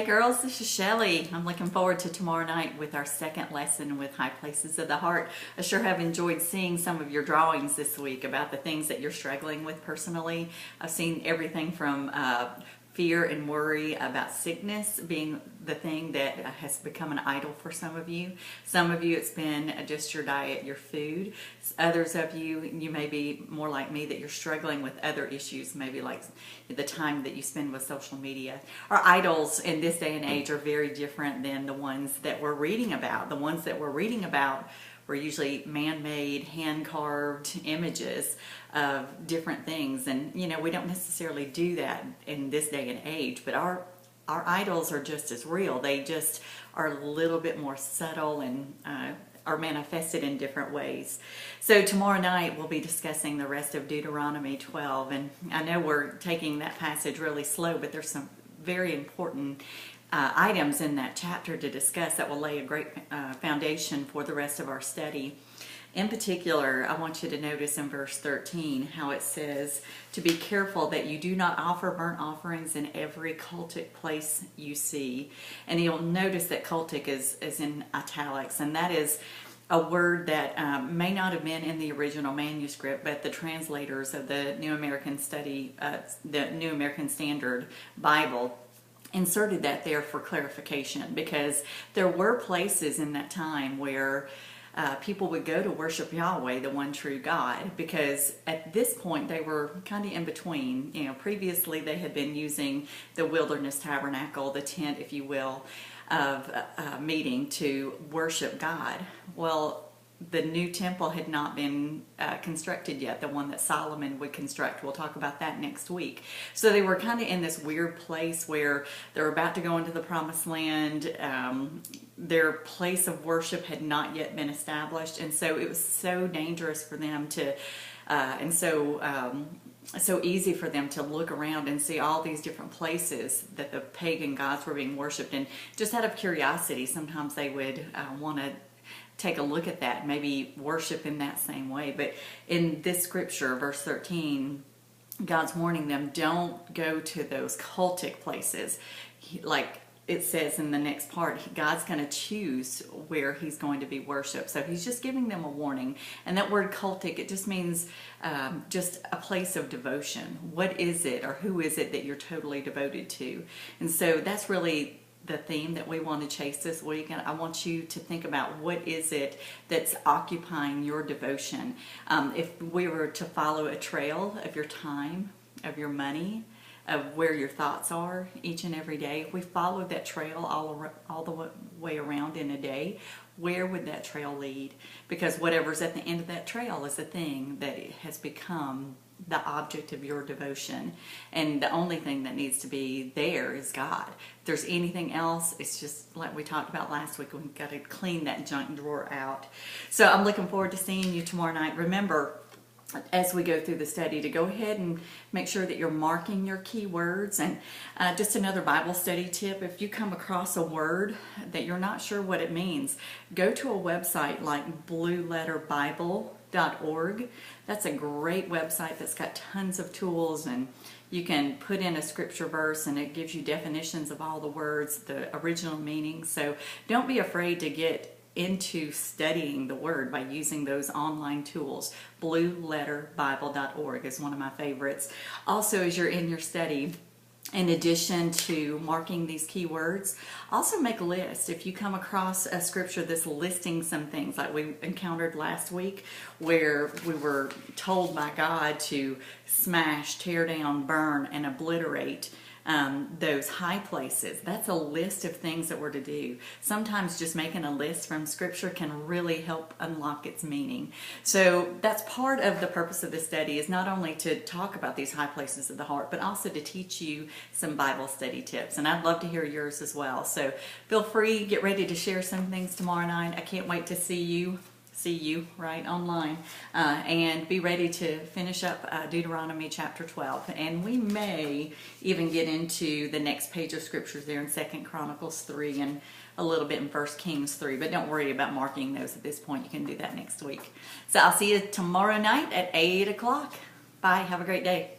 Hey girls, this is Shelly. I'm looking forward to tomorrow night with our second lesson with High Places of the Heart. I sure have enjoyed seeing some of your drawings this week about the things that you're struggling with personally. I've seen everything from fear and worry about sickness being the thing that has become an idol for some of you. Some of you, it's been just your diet, your food. Others of you, you may be more like me, that you're struggling with other issues, maybe like the time that you spend with social media. Our idols in this day and age are very different than the ones that we're reading about. The ones that we're reading about were usually man-made, hand-carved images of different things, and you know, we don't necessarily do that in this day and age, but our idols are just as real. They just are a little bit more subtle and are manifested in different ways. So tomorrow night we'll be discussing the rest of Deuteronomy 12, and I know we're taking that passage really slow, but there's some very important items in that chapter to discuss that will lay a great foundation for the rest of our study. In particular, I want you to notice in verse 13 how it says to be careful that you do not offer burnt offerings in every cultic place you see. And you'll notice that cultic is in italics, and that is a word that may not have been in the original manuscript, but the translators of the New American Standard Bible inserted that there for clarification, because there were places in that time where people would go to worship Yahweh, the one true God, because at this point they were kind of in between. You know, previously they had been using the wilderness tabernacle, the tent, if you will, of meeting to worship God. Well, the new temple had not been constructed yet, the one that Solomon would construct. We'll talk about that next week. So they were kind of in this weird place where they're about to go into the promised land. Their place of worship had not yet been established, and so it was so dangerous for them to, so easy for them to look around and see all these different places that the pagan gods were being worshipped. And just out of curiosity, sometimes they would want to take a look at that, maybe worship in that same way. But in this scripture, verse 13, God's warning them, don't go to those cultic places. Like it says in the next part, God's going to choose where he's going to be worshipped. So he's just giving them a warning. And that word cultic, it just means just a place of devotion. What is it, or who is it that you're totally devoted to? And so that's really the theme that we want to chase this week. And I want you to think about, what is it that's occupying your devotion? If we were to follow a trail of your time, of your money, of where your thoughts are each and every day, if we followed that trail all the way around in a day, where would that trail lead? Because whatever's at the end of that trail is the thing that has become the object of your devotion. And the only thing that needs to be there is God. If there's anything else, it's just like we talked about last week, we've got to clean that junk drawer out. So I'm looking forward to seeing you tomorrow night. Remember, as we go through the study, to go ahead and make sure that you're marking your key words. And just another Bible study tip, if you come across a word that you're not sure what it means, go to a website like blueletterbible.org. That's a great website that's got tons of tools, and you can put in a scripture verse and it gives you definitions of all the words, the original meaning. So don't be afraid to get into studying the word by using those online tools. Blueletterbible.org is one of my favorites. Also, as you're in your study, in addition to marking these keywords, also make a list. If you come across a scripture that's listing some things like we encountered last week, where we were told by God to smash, tear down, burn, and obliterate those high places, that's a list of things that we're to do. Sometimes just making a list from scripture can really help unlock its meaning. So that's part of the purpose of this study, is not only to talk about these high places of the heart, but also to teach you some Bible study tips. And I'd love to hear yours as well. So feel free, get ready to share some things tomorrow night. I can't wait to see you right online, and be ready to finish up Deuteronomy chapter 12, and we may even get into the next page of scriptures there in 2 Chronicles 3 and a little bit in 1 Kings 3, but don't worry about marking those at this point. You can do that next week. So I'll see you tomorrow night at 8 o'clock. Bye. Have a great day.